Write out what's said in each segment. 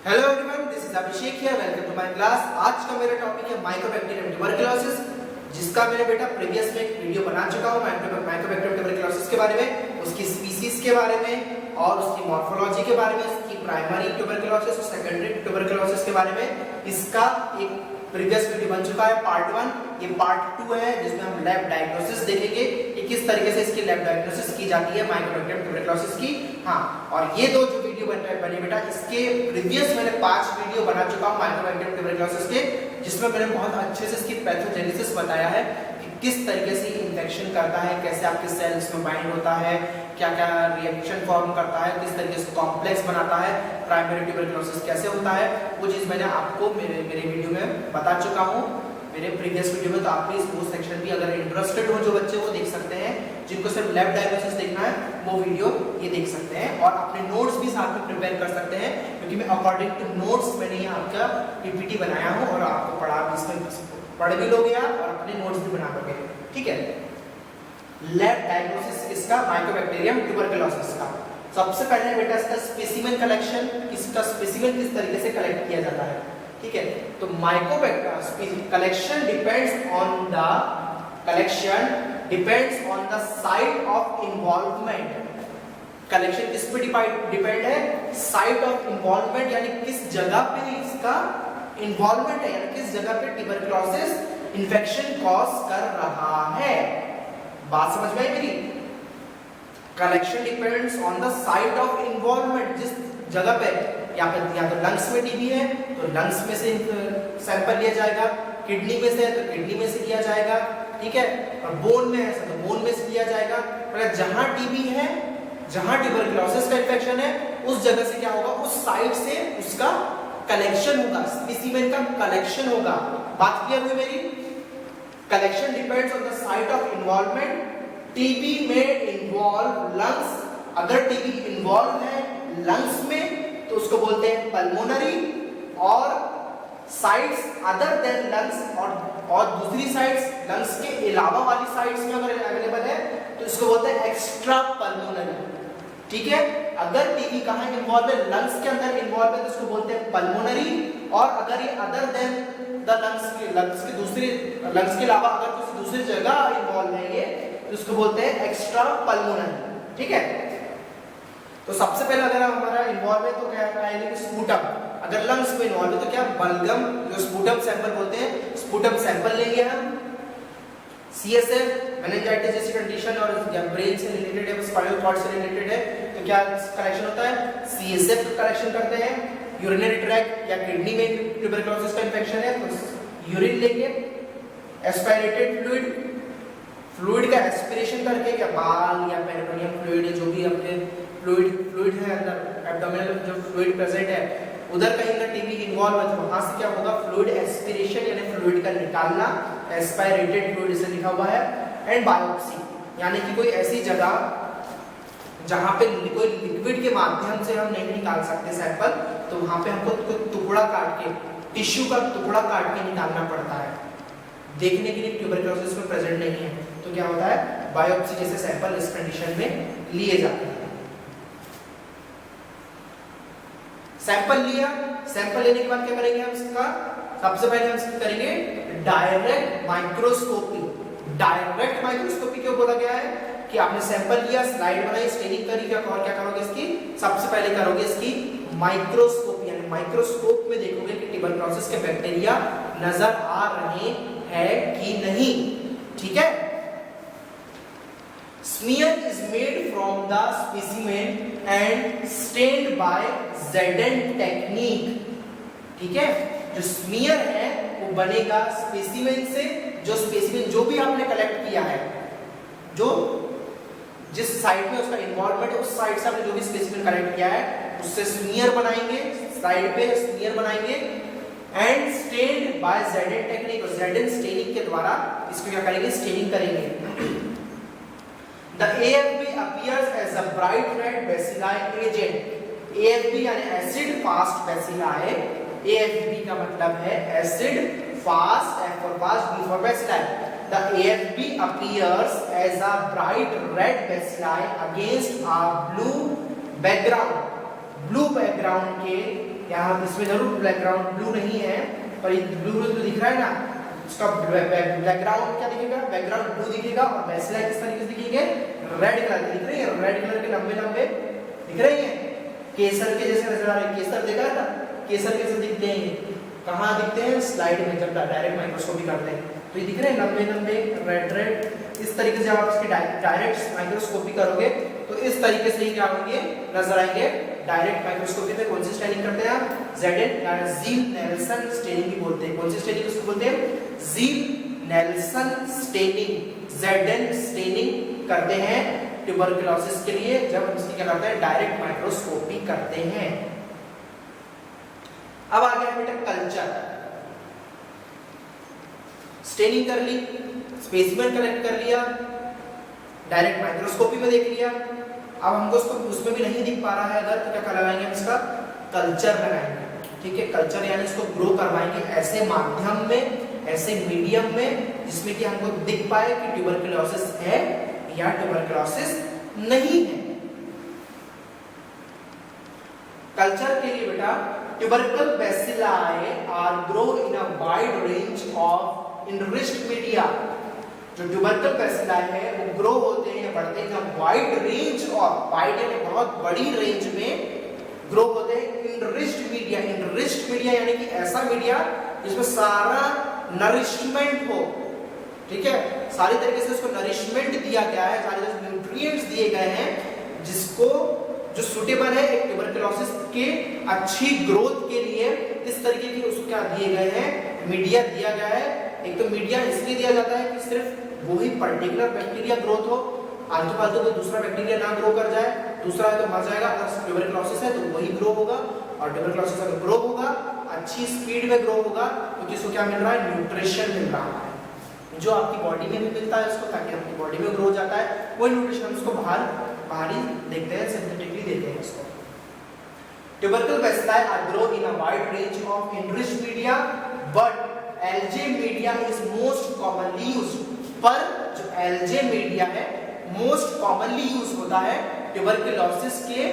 Hello everyone, this is Abhishek here. Welcome to my class. आज का मेरा टॉपिक है माइकोबैक्टीरियम ट्यूबरकुलोसिस, जिसका मैंने बेटा प्रीवियस में एक वीडियो बना चुका हूं माइकोबैक्टीरियम ट्यूबरकुलोसिस के बारे में, उसकी स्पीसीज के बारे में और उसकी मॉर्फोलॉजी के बारे में, इसकी प्राइमरी ट्यूबरकुलोसिस और सेकेंडरी ट्यूबरकुलोसिस के बारे में इसका एक प्रीवियस वीडियो बन चुका है पार्ट 1। ये पार्ट 2 है जिसमें हम लैब डायग्नोसिस देखेंगे कि किस तरीके से इसकी लैब डायग्नोसिस की जाती है माइकोबैक्टीरियम ट्यूबरकुलोसिस की। हाँ, और ये दो जो वीडियो बने बेटा, इसके प्रीवियस मैंने 5 वीडियो बना चुका हूं माइकोबैक्टीरियम ट्यूबरकुलोसिस के, जिसमें मैंने बहुत अच्छे से इसकी पैथोजेनेसिस बताया है कि किस तरीके से इन्फेक्शन करता है, कैसे आपके सेल्स में बाइंड होता है, क्या क्या रिएक्शन फॉर्म करता है, किस तरीके से कॉम्प्लेक्स बनाता है, प्राइमरी ट्यूबरकुलोसिस कैसे होता है, वो चीज मैंने आपको मेरे वीडियो में बता चुका हूँ मेरे प्रीवियस वीडियो में। तो आप प्लीज वो सेक्शन भी अगर इंटरेस्टेड हो जो बच्चे, वो देख सकते हैं। जिनको सिर्फ लैब डायग्नोसिस देखना है वो वीडियो ये देख सकते हैं और अपने नोट्स भी साथ में प्रिपेयर कर सकते हैं, क्योंकि मैं अकॉर्डिंग टू नोट्स मैंने ये आपका पीपीटी बनाया हूँ और आपको पढ़ भी लोगे आप और अपने नोट्स भी बना लोगे। ठीक है, लैब डायग्नोसिस इसका माइकोबैक्टीरियम ट्यूबरकुलोसिस का। सबसे पहले बेटा इसका स्पेसिमेन कलेक्शन, इसका स्पेसिमेन किस तरीके से कलेक्ट किया जाता है। ठीक है, तो Mycobacterium collection depends on the site of involvement. Collection किस पे डिपेंड है? साइट ऑफ इन्वॉल्वमेंट, यानी किस जगह पे इसका इन्वॉल्वमेंट है, यानी किस जगह पे ट्यूबरकुलोसिस इन्फेक्शन कॉज कर रहा है। बात समझ में आई मेरी? Collection depends on the site of involvement, जिस जगह पे या तो लंग्स में टीबी है तो लंग्स में से सैंपल लिया जाएगा, किडनी में से है तो किडनी में से लिया जाएगा, ठीक है, और बोन में है तो बोन में से लिया जाएगा। मतलब जहां टीबी है, जहां ट्यूबरकुलोसिस का इन्फेक्शन है, उस जगह से क्या होगा, उस साइट से उसका कलेक्शन होगा, स्पेसिमेन का कलेक्शन होगा। बात क्लियर हुई मेरी? Collection depends on the site of involvement. TB में इन्वॉल्व लंग्स, अगर टीबी इन्वॉल्व है लंग्स में तो उसको बोलते हैं पल्मोनरी, और साइट्स अदर देन लंग्स और दूसरी साइट्स लंग्स के अलावा वाली साइट्स में अगर अवेलेबल है तो इसको बोलते हैं एक्स्ट्रा पल्मोनरी। ठीक है, अगर टीबी कहां इन्वॉल्व है, लंग्स के अंदर इन्वॉल्व है तो इसको बोलते हैं पल्मोनरी, और अगर ये अदर देन द लंग्स के अलावा अगर किसी दूसरी जगह इन्वॉल्व है ये, तो इसको बोलते हैं एक्स्ट्रा पल्मोनरी। ठीक है, तो सबसे पहले अगर हमारा इन्वॉल्व है तो क्या है, स्पूटम। अगर लंग्स में इन्वॉल्व है तो क्या, बलगम, जो स्पूटम सैंपल बोलते हैं, स्पूटम सैंपल लेंगे हम। सीएसएफ मेनिंजाइटिस जैसी कंडीशन और ब्रेन से रिलेटेड है, स्पाइनल कॉर्ड से रिलेटेड है, तो क्या कलेक्शन होता है, सीएसएफ कलेक्शन करते हैं। यूरिनरी ट्रैक्ट या किडनी में ट्यूबरकुलोसिस का इन्फेक्शन है तो यूरिन लेंगे। एस्पिरेटेड फ्लूइड का एस्पिरेशन करके, या बाल या पेरिटोनियम फ्लूइड, जो भी अपने फ्लूइड है अंदर एब्डोमिनल जो फ्लूइड प्रेजेंट है, उधर कहीं अगर टीबी इन्वॉल्व है तो वहां से क्या होगा, फ्लूइड एस्पिरेशन यानी फ्लूइड का निकालना, एस्पिरेटेड फ्लूइड से लिखा हुआ है। एंड बायोप्सी, यानी कि कोई ऐसी जगह जहां पे कोई लिक्विड के माध्यम से हम नहीं निकाल सकते सैंपल, तो वहां पे हमको कोई टुकड़ा काट के, टिश्यू का टुकड़ा काट के निकालना पड़ता है, देखने के लिए ट्यूबरकुलोसिस में प्रेजेंट नहीं है, तो क्या होता है, बायोप्सी जैसे सैंपल इस कंडीशन में लिए जाते हैं। सैंपल लिया, सैंपल लेने के बाद क्या करेंगे हम इसका, सबसे पहले हम करेंगे डायरेक्ट माइक्रोस्कोपी। डायरेक्ट माइक्रोस्कोपी क्यों बोला गया है कि आपने सैंपल लिया, स्लाइड बनाई, स्टेनिंग करी, क्या करोगे इसकी, सबसे पहले करोगे इसकी माइक्रोस्कोपी, यानी माइक्रोस्कोप में देखोगे कि ट्यूबरकुलोसिस के बैक्टीरिया नजर आ रहे हैं कि नहीं। ठीक है, smear is made from the specimen and stained by Zeden technique। ठीक है, जो स्मीयर है वो बनेगा स्पेसिमेन से, जो स्पेसिमेन जो भी आपने कलेक्ट किया है, जो जिस साइड में उसका इन्वॉल्वमेंट है उस साइड से आपने जो भी स्पेसिमेन कलेक्ट किया है उससे स्मीयर बनाएंगे, साइड पे स्मीयर बनाएंगे, and stained by Zeden technique, और Zeden स्टेनिंग के द्वारा इसको क्या करेंगे, स्टेनिंग करेंगे। The AFB appears as a bright red bacilli agent। AFB यानी acid fast bacilli, AFB का मतलब है acid fast, F for fast, B for bacilli। The AFB appears as a bright red bacilli against a blue background। Blue background के यहाँ इसमें जरूर background blue नहीं है, पर ये ब्लू जो दिख रहा है ना, उसका बैकग्राउंड क्या दिखेगा, बैकग्राउंड ब्लू दिखेगा और बेसलाइन किस तरीके से दिखेंगे, रेड कलर के दिख रही है, रेड कलर के लंबे लंबे दिख रही है, केसर के जैसे नजर आ रहे हैं, केसर देखा है ना, केसर कैसे दिखते हैं, कहाँ दिखते हैं, स्लाइड में जब डायरेक्ट माइक्रोस्कोपी करते हैं तो ये दिख रहे हैं लंबे लंबे रेड रेड। इस तरीके से जब आप इसकी डायरेक्ट माइक्रोस्कोपी करोगे तो इस तरीके से ही क्या होंगे, नजर आएंगे। डायरेक्ट माइक्रोस्कोपी में कौन सी स्टेनिंग करते हैं आप, ZN या ज़ील नेल्सन स्टेनिंग भी बोलते हैं। कौन सी स्टेनिंग उसको बोलते हैं, zeal Nelson staining, ZN staining करते हैं ट्यूबरकुलोसिस के लिए, जब हम इसकी क्या करते हैं, डायरेक्ट माइक्रोस्कोपी करते हैं। अब आ गया बेटा कल्चर, स्टेनिंग कर ली, स्पेसिमेन कलेक्ट कर लिया, डायरेक्ट माइक्रोस्कोपी में देख लिया, अब हमको उसको उसमें भी नहीं दिख पा रहा है अगर, तो क्या लगाएंगे हम इसका कल्चर लगाएंगे, ठीक है। कल्चर यानी इसको ग्रो करवाएंगे ऐसे माध्यम में, ऐसे मीडियम में जिसमें कि हमको दिख पाए कि ट्यूबरकुलोसिस है या ट्यूबरकुलोसिस नहीं है। कल्चर के लिए बेटा tubercle bacilli are grow in a wide range of enriched media. जो ट्यूबरकल बेसिलाई है वो ग्रो होते हैं, बढ़ते हैं वाइड रेंज ऑफ, वाइड यानी बहुत बड़ी रेंज में ग्रो होते हैं इनरिच्ड मीडिया। इनरिच्ड मीडिया यानी कि ऐसा मीडिया जिसमें सारा नरिशमेंट हो, ठीक है, सारी तरीके से उसको नरिशमेंट दिया गया है, सारे न्यूट्रिएंट्स दिए गए हैं जिसको जो सुटेबल है एक ट्यूबरकुलोसिस के अच्छी ग्रोथ के लिए। इस तरीके की उसको क्या दिए गए हैं, मीडिया दिया गया है। एक तो मीडिया इसलिए दिया जाता है कि सिर्फ वही पर्टिकुलर बैक्टीरिया ग्रोथ हो, आलतू फालतू कोई दूसरा बैक्टीरिया ना ग्रो कर जाए, दूसरा है तो मर जाएगा। अगर ट्यूबरकुलोसिस है तो वही ग्रो होगा, और ट्यूबरकुलोसिस अगर ग्रो होगा अच्छी स्पीड में ग्रो होगा तो किसको क्या मिल रहा है, न्यूट्रिशन मिल रहा है जो आपकी बॉडी में भी मिलता है उसको, ताकि आपकी बॉडी में ग्रो हो जाता है वही न्यूट्रिशन उसको बाहरी देखते हैं, सिंथेटिकली देते हैं इसको। Tubercle bacilli are grow in a wide range of enriched media but LJ media is most commonly used. पर जो एलजे मीडिया है मोस्ट कॉमनली यूज होता है ट्यूबरकुलोसिस के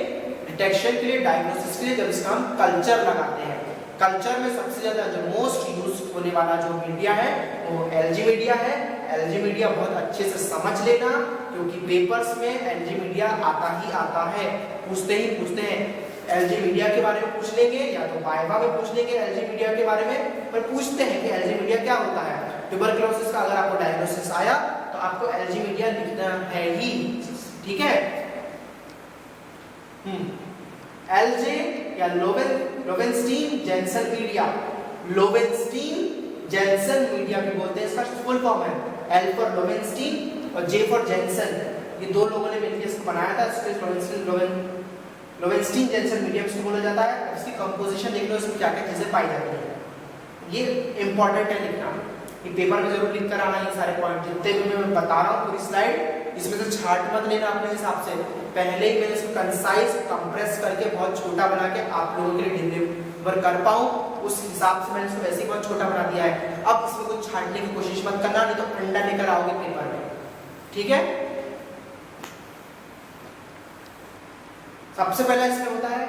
डिटेक्शन के लिए, डायग्नोसिस के लिए, जब इसका हम कल्चर लगाते हैं। कल्चर में सबसे ज्यादा जो मोस्ट यूज होने वाला जो मीडिया है वो एलजी मीडिया है। एलजी मीडिया बहुत अच्छे से समझ लेना, क्योंकि पेपर्स में एलजी मीडिया आता ही आता है, पूछते ही पूछते हैं। एलजी मीडिया के बारे में पूछ लेंगे या तो वाइवा में पूछ लेंगे एलजी मीडिया के बारे में, पर पूछते हैं कि एलजी मीडिया क्या होता है। ट्यूबरकुलोसिस का अगर आपको डायग्नोसिस आया तो आपको एलजी मीडिया लिखना है ही, ठीक है। एलजे या लोवेंस्टीन जेनसन मीडिया, लोवेंस्टीन जेनसन मीडिया भी बोलते हैं, इसका फुल फॉर्म है एल फॉर लोवेंस्टीन और जे फॉर जेनसन। ये दो लोगों ने मिलकर इसको बनाया था, इसके लोवेंस्टीन जेनसन मीडिया इसको बोला जाता है। इसकी कंपोजिशन देख लो, इसमें क्या क्या चीजें पाई जाती है, ये इंपॉर्टेंट है लिखना, ये पेपर में जरूर लिख कर आना। ये सारे पॉइंट जितने भी मैं बता रहा हूँ पूरी स्लाइड, इसमें से छाट मत लेना अपने हिसाब से, पहले ही मैंने इसको कंसाइज कंप्रेस करके बहुत छोटा बना के आप लोगों के लिए डिलीवर कर पाऊँ, उस हिसाब से मैंने इसको वैसे ही बहुत छोटा बना दिया है। अब इसमें कुछ छाटने की कोशिश मत करना, नहीं तो अंडा लेकर आओगे पेपर में, ठीक है। सबसे पहला इसमें होता है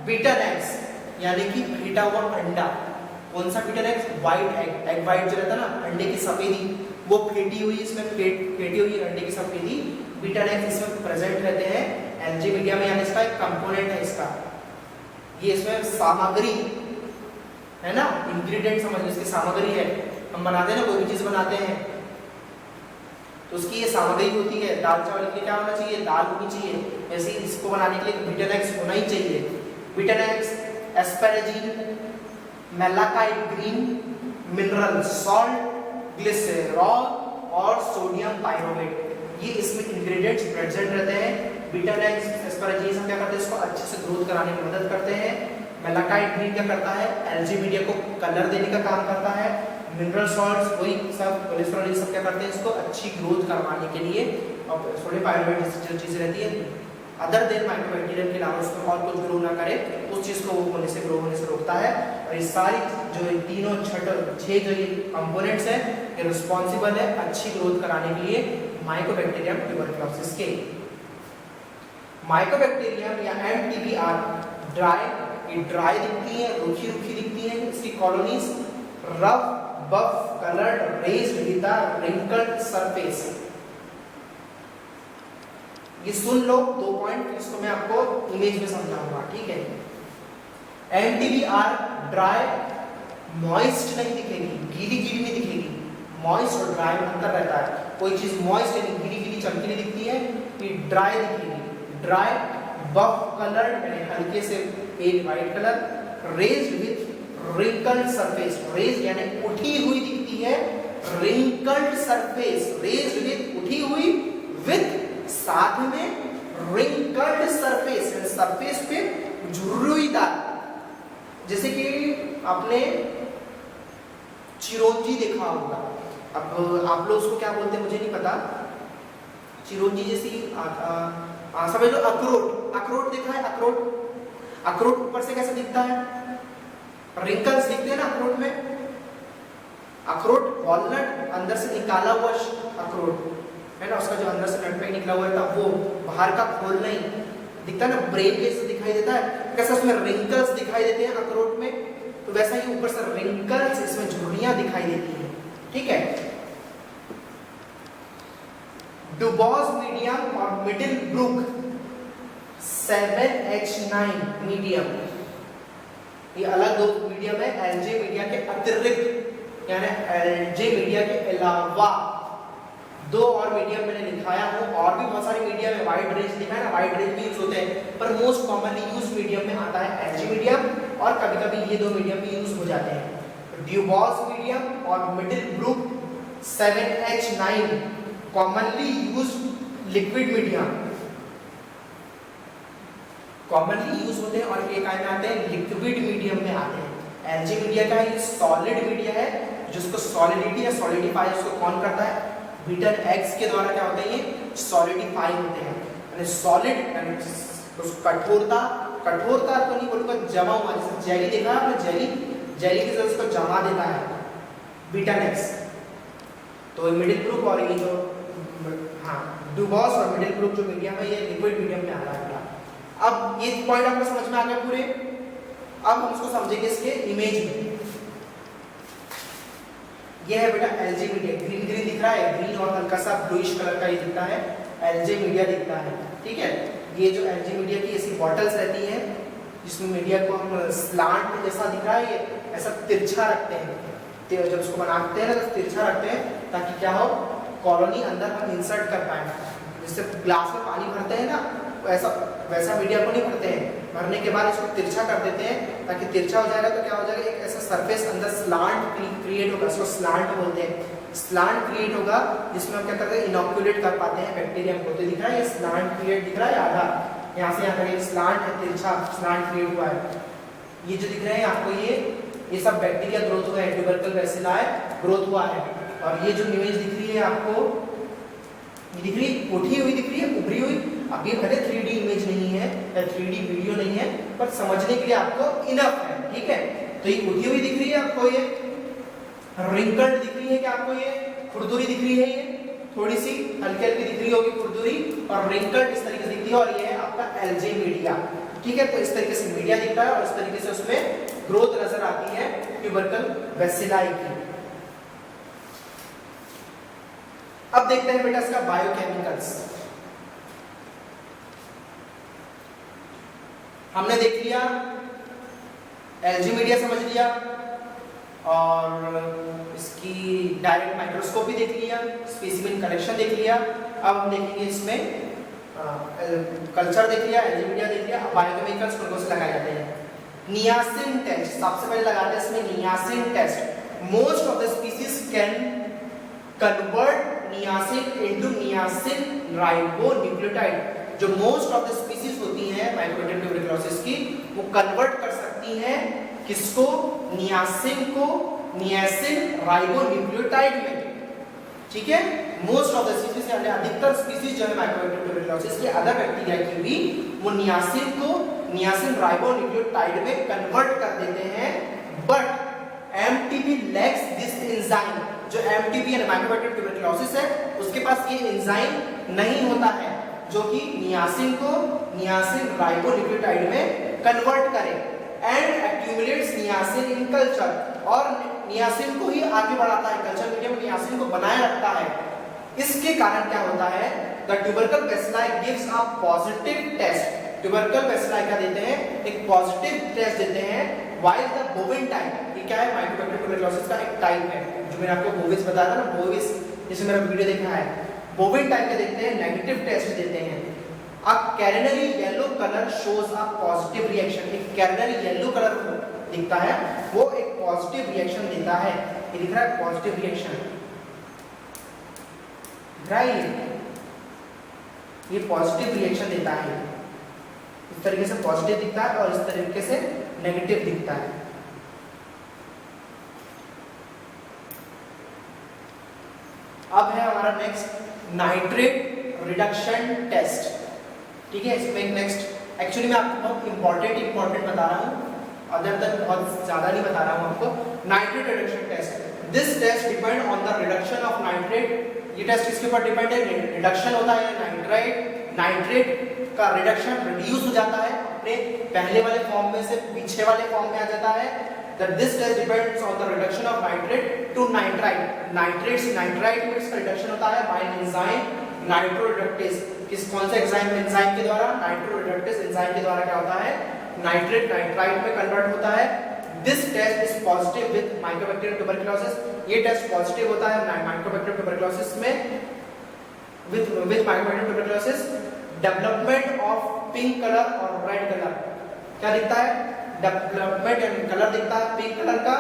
बीटन एग्स, यानी कि फेटा हुआ अंडा। कौन सा beaten eggs, white egg, egg white जो रहता है ना, अंडे की सफेदी, वो फेटी हुई, इसमें फेटी हुई अंडे की सफेदी, बीटन एग्स इसमें प्रेजेंट रहते हैं एलजी मीडिया में, यानी इसका एक कंपोनेंट है इसका, ये इसमें सामग्री है ना, इंग्रेडिएंट समझ लो, इसकी सामग्री है। हम बनाते हैं ना, कोई भी चीज बनाते हैं तो उसकी ये सामग्री होती है। दाल चावल के लिए क्या होना चाहिए, दाल होनी चाहिए, वैसे ही इसको बनाने के लिए बीटन एग्स होना ही चाहिए। Beaten eggs, asparagine, malachite green, mineral salt, glycerol और सोडियम पाइरोवेट, ये इसमें इंग्रेडिएंट्स प्रेजेंट रहते हैं। बीटन एग्स, एस्पैराजीन हम क्या करते हैं, इसको अच्छे से ग्रोथ कराने में मदद करते हैं। मेलाकाइट ग्रीन क्या करता है, एलजी मीडिया को कलर देने का काम करता है। मिनरल सॉल्ट्स वही सब, कोलेस्ट्रॉल, ये सब क्या करते हैं, इसको अच्छी ग्रोथ करवाने के लिए। और सोडियम पाइरोवेट जैसी जो चीज़ें रहती है अदर देन माइक्रोबैक्टीरियम के अलावा उसमें और कुछ ग्रो ना करे, उस चीज़ को वो होने से ग्रो होने से रोकता है। और ये सारी जो तीनों छह जो ये कंपोनेंट्स हैं, ये रिस्पॉन्सिबल है अच्छी ग्रोथ कराने के लिए माइकोबैक्टीरियम ट्यूबरकुलोसिस के। माइकोबैक्टीरियम या MTB आर ड्राई ये ड्राई दिखती है, रूखी रूखी दिखती है। इसकी colonies rough buff coloured raised with a wrinkled surface. ये सुन लो 2 पॉइंट, इसको मैं आपको इमेज में समझाऊंगा, ठीक है। MTBR ड्राई मॉइस्ट नहीं दिखेगी, गीली गीली नहीं दिखेगी। मॉइस्ट और ड्राई में अंतर रहता है। कोई चीज मॉइस्ट यानी गीली गीली चमकीली दिखती है, ये ड्राई दिखेगी। ड्राई बफ कलर्ड यानी हल्के से pale white colour, raised with wrinkled surface. Raised यानी उठी हुई दिखती है, रिंकल्ड सरफेस, रेज्ड विद उठी हुई, विद साथ में रिंकल्ड सरफेस, सरफेस पे झुर्रीदार। जैसे कि आपने चिरौंजी देखा होगा, अब आप लोग उसको क्या बोलते हैं मुझे नहीं पता। चिरौंजी जैसी समझ लो अखरोट, अखरोट देखा है? अखरोट, अखरोट ऊपर से कैसा दिखता है? रिंकल्स दिखते हैं ना अखरोट में। अखरोट वॉलनट, अंदर से निकाला हुआ अखरोट है ना, उसका जो अंदर से नट पे निकला हुआ था वो बाहर का खोल नहीं दिखता ना, ब्रेन कैसे दिखाई देता है, कैसा उसमें रिंकल्स दिखाई देते हैं अखरोट में, तो वैसा ही ऊपर से रिंकल्स, इसमें झुर्रियां दिखाई देती हैं, ठीक है। डुबॉस मीडियम और मिडिल ब्रुक 7H9 मीडियम, ये अलग 2 मीडियम है। एलजे मीडिया के अतिरिक्त यानी एलजे मीडिया के अलावा 2 और मीडियम मैंने लिखाया हूँ। और भी बहुत सारे मीडियम है, वाइड रेंज लिखा है ना, वाइड रेंज भी यूज होते हैं, पर मोस्ट कॉमनली यूज मीडियम में आता है एलजी मीडियम, और कभी कभी ये 2 मीडियम भी यूज हो जाते हैं। ड्यूबॉस मीडियम और Middlebrook 7H9 commonly use liquid medium, commonly use होते हैं और एक आए में आते हैं लिक्विड मीडियम में आते हैं। एलजी मीडिया का ये सॉलिड मीडिया है, जिसको सॉलिडिटी या सॉलिडिफाई उसको कौन करता है? बीटा एक्स के द्वारा क्या होता है? ये सॉलिडिफाई होते हैं, यानी सॉलिड यानी कठोरता, कठोरता तो नहीं बोलूंगा, जमा हुआ, जैसे जेली देखा है आपने, जेली, जेली की तरह उसको जमा देता है बीटा एक्स। तो मिडिल ग्रुप और ये जो डुबॉस और मिडिल ग्रुप जो मीडियम है, ये लिक्विड मीडियम में आता है। अब ये पॉइंट आपको समझ में आ गया पूरे। अब हम इसको समझेंगे इसके इमेज में। ये है बेटा एलजे मीडिया, ग्रीन ग्रीन दिख रहा है, ग्रीन और हल्का सा ब्लूइश कलर का ये दिखता है, एलजे मीडिया दिखता है, ठीक है। ये जो एलजे मीडिया की ऐसी बॉटल्स रहती हैं, जिसमें मीडिया को हम स्लांट जैसा दिख रहा है, ये ऐसा तिरछा रखते हैं, जब उसको बनाते हैं ना तो तिरछा रखते हैं, ताकि क्या हो, कॉलोनी अंदर हम इंसर्ट कर पाए। जैसे ग्लास में पानी भरते हैं ना, ऐसा वैसा मीडिया को नहीं भरते हैं, भरने के बाद इसको तिरछा कर देते हैं, ताकि तिरछा हो जाएगा तो क्या हो जाएगा, एक ऐसा सरफेस अंदर स्लांट क्रिएट होगा, इसको स्लांट बोलते हैं। स्लांट क्रिएट होगा जिसमें हम क्या करते हैं, इनोक्यूलेट कर पाते हैं बैक्टीरिया को। तो दिख रहा है ये स्लांट क्रिएट दिख रहा है, आधा यहाँ से यहाँ तक स्लांट है, तिरछा स्लांट क्रिएट हुआ है। ये जो दिख रहे हैं आपको, ये सब बैक्टीरिया ग्रोथ हुआ है, ट्यूबरकल बैसिलाई ग्रोथ हुआ है। और ये जो इमेज दिख रही है आपको, ये दिख रही है, उठी हुई दिख रही है, उभरी हुई। अब ये भले 3D इमेज नहीं है या 3D वीडियो नहीं है, पर समझने के लिए आपको इनफ है, ठीक है। तो ये उठी हुई दिख रही है आपको, ये रिंकल्ड दिख रही है, क्या आपको ये खुरदुरी दिख रही है, ये थोड़ी सी हल्की हल्की दिख रही होगी खुरदुरी, और रिंकल्ड इस तरीके से दिखती है, और ये है आपका एलजे मीडिया, ठीक है। तो इस तरीके से मीडिया दिखता है और इस तरीके से उसमें ग्रोथ नजर आती है ट्यूबरकल बैसिलाई की। अब देखते हैं बेटा इसका बायोकेमिकल्स। हमने देख लिया एलजी मीडिया, समझ लिया, और इसकी डायरेक्ट माइक्रोस्कोपी देख लिया, स्पेसिमेन कलेक्शन देख लिया। अब हम देखेंगे इसमें कल्चर देख लिया, एलजी मीडिया देख लिया। अब बायोकेमिकल्स कौन से लगाए जाते हैं? नियासिन टेस्ट सबसे पहले लगाते हैं इसमें, niacin test. Most of the species can convert niacin into niacin ribonucleotide. जो मोस्ट ऑफ द स्पीसीज होती हैं माइकोबैक्टीरियम ट्यूबरकुलोसिस की, वो कन्वर्ट कर सकती हैं किसको? नियासिन को नियासिन राइबोन्यूक्लियोटाइड में, ठीक है। मोस्ट ऑफ द स्पीसीज यानी अधिकतर स्पीसीज जो है माइकोबैक्टीरियम ट्यूबरकुलोसिस के, अदर बैक्टीरिया की भी, वो नियासिन को नियासिन राइबोन्यूक्लियोटाइड में कन्वर्ट कर देते हैं। But MTB lakhs this enzyme. जो एमटीबी यानी माइकोबैक्टीरियम ट्यूबरकुलोसिस है, उसके पास ये एंजाइम नहीं होता है जो कि नियासिन को नियासिन राइबोन्यूक्लियोटाइड में कन्वर्ट करे। And accumulates niacin in culture, और नियासिन को ही आगे बढ़ाता है, कल्चर मीडियम में नियासिन को बनाए रखता है। इसके कारण क्या होता है, the tubercle bacilli gives a positive test, tubercle bacilli क्या देते हैं, एक पॉजिटिव टेस्ट देते हैं, व्हाइल द बोविन टाइप, ये क्या है, माइकोबैक्टीरियम ट्यूबरकुलोसिस का एक टाइप है, जो मैंने आपको बोविस बताया था ना, बोविस जिसमें मेरा वीडियो देखा है, बोविन टाइप के देखते हैं, नेगेटिव टेस्ट देते हैं। A canary yellow colour shows a positive reaction, एक कैरेनरी येलो कलर दिखता है, वो एक पॉजिटिव रिएक्शन देता है, ये दिख रहा है पॉजिटिव रिएक्शन, दिख रहा है ये पॉजिटिव रिएक्शन देता है, इस तरीके से पॉजिटिव दिखता है और इस तरीके से नेगेटिव दिखता है। अब है हमारा नेक्स्ट नाइट्रेट रिडक्शन टेस्ट, ठीक है, इसमें एक नेक्स्ट, एक्चुअली मैं आपको बहुत इंपॉर्टेंट बता रहा हूँ, अदर देन बहुत ज्यादा नहीं बता रहा हूँ आपको। Nitrate reduction test, this test depend on the reduction of nitrate, ये टेस्ट किसके ऊपर डिपेंड है, रिडक्शन होता है, नाइट्रेट का रिडक्शन रिड्यूस हो जाता है, अपने पहले वाले फॉर्म में से पीछे वाले फॉर्म में आ जाता है। This test depends on the reduction of nitrate to nitrite, nitrate से नाइट्राइट में इसका रिडक्शन होता है बाय एंजाइम नाइट्रोरिडक्टेज, किस कौन से एंजाइम के द्वारा, नाइट्रोरिडक्टेज एंजाइम के द्वारा क्या होता है, नाइट्रेट नाइट्राइट में कन्वर्ट होता है। This test is positive with mycobacterium tuberculosis, ये टेस्ट पॉजिटिव होता है माइकोबैक्टीरियम ट्यूबरकुलोसिस में, with mycobacterium tuberculosis, development of pink colour और रेड कलर, क्या दिखता है, डेवलपमेंट एंड कलर दिखता है पिंक कलर का,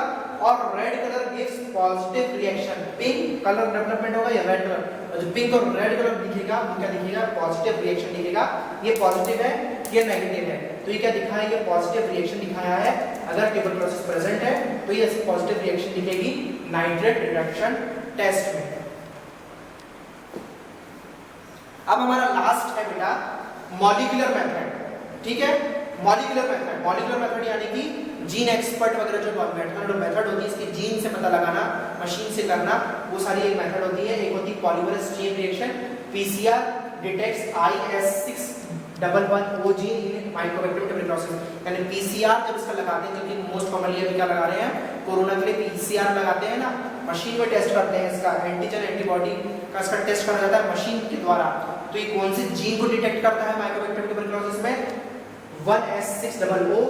और red colour gives positive reaction, pink colour development होगा या रेड कलर, जो पिंक और रेड कलर दिखेगा वो क्या दिखेगा, पॉजिटिव रिएक्शन दिखेगा, ये पॉजिटिव है ये नेगेटिव है, तो ये क्या दिखा है, ये पॉजिटिव रिएक्शन दिखाया है, अगर ट्यूबरकुलोसिस प्रेजेंट है तो ये ऐसी पॉजिटिव रिएक्शन दिखेगी नाइट्रेट रिडक्शन टेस्ट में। अब हमारा लास्ट है बेटा मॉलिक्यूलर मेथड, ठीक है, मॉलिक्यूलर मेथड यानी कि जीन एक्सपर्ट वगैरह जो मेथड होती है इसकी जीन से पता लगाना, मशीन से करना, वो सारी एक मेथड होती है। एक होती है polymerase chain reaction, PCR detects IS611O gene in Mycobacterium tuberculosis, यानी पीसीआर जब इसका लगाते हैं, जो कि मोस्ट कॉमनली अभी क्या लगा रहे हैं, कोरोना के लिए पीसीआर लगाते हैं ना, मशीन में टेस्ट करते हैं, इसका एंटीजन एंटीबॉडी का इसका टेस्ट करा जाता है मशीन के द्वारा, तो ये कौन सी जीन को डिटेक्ट करता है माइकोबैक्टीरियम ट्यूबरकुलोसिस में, 1S600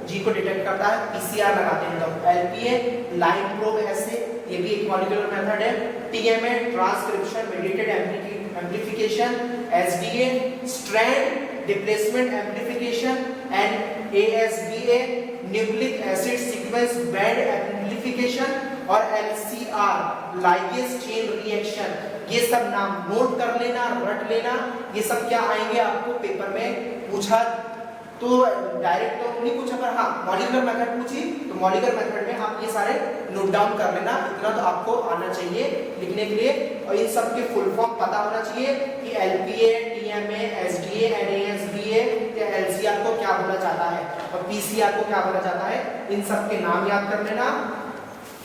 जी को डिटेक्ट करता है, पीसीआर लगाते हैं तो एलपीए, लाइन प्रोब ऐसे, ये भी एक मॉलिक्यूलर मेथड है, TMA transcription mediated amplification, SDA strand displacement amplification, and ASBA nucleic acid sequence based amplification, और एलसीआर लाइगेज चेन रिएक्शन, ये सब नाम नोट कर लेना, रट लेना, ये सब क्या आएंगे आपको पेपर में पूछा, तो डायरेक्ट तो नहीं पूछा, पर हाँ मॉलिक्यूलर मेथड पूछी तो मॉलिक्यूलर मेथड में आप ये सारे नोट डाउन कर लेना, इतना तो आपको आना चाहिए लिखने के लिए, और इन सब के फुल फॉर्म पता होना चाहिए कि LPA, TMA, SDA and ASBA या एलसीआर को क्या बोला जाता है और पीसीआर को क्या बोला जाता है, इन सब के नाम याद कर लेना।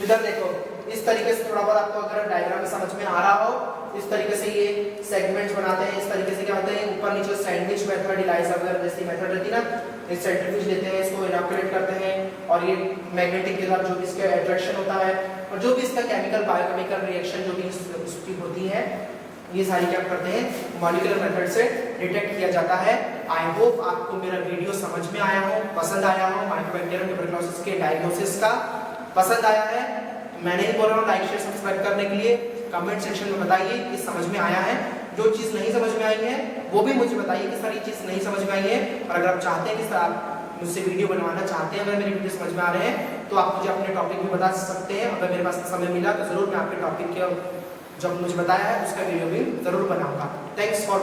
इधर देखो, इस तरीके से थोड़ा बहुत आपको अगर डायग्राम में समझ में आ रहा हो, इस तरीके से ये सेगमेंट्स बनाते हैं, इस तरीके से क्या होता है, ऊपर नीचे सैंडविच मेथड, इलाइजा वगैरह जैसी मेथड रहती है ना, इस सेंट्रीफ्यूज लेते हैं, इसको इनॉक्यूलेट करते हैं, और ये मैग्नेटिक के साथ जो भी इसका अट्रैक्शन होता है और जो भी इसका केमिकल बायोकेमिकल रिएक्शन जो भी उसकी होती है, ये सारी क्या करते हैं, मॉलिक्यूलर मेथड से डिटेक्ट किया जाता है। आई होप आपको मेरा वीडियो समझ में आया हो, पसंद आया हो, माइकोबैक्टीरियम ट्यूबरकुलोसिस के डायग्नोसिस का पसंद आया है, मैंने ही बोल रहा हूँ लाइक शेयर सब्सक्राइब करने के लिए, कमेंट सेक्शन में बताइए कि समझ में आया है, जो चीज नहीं समझ में आई है वो भी मुझे बताइए कि सारी चीज नहीं समझ में आई है, और अगर आप चाहते हैं कि सर आप मुझसे वीडियो बनवाना चाहते हैं, अगर मेरी वीडियो समझ में आ रहे हैं तो आप मुझे अपने टॉपिक भी बता सकते हैं, अगर मेरे पास समय मिला तो जरूर मैं आपके टॉपिक के जो मुझे बताया है उसका वीडियो भी जरूर बनाऊंगा। Thanks for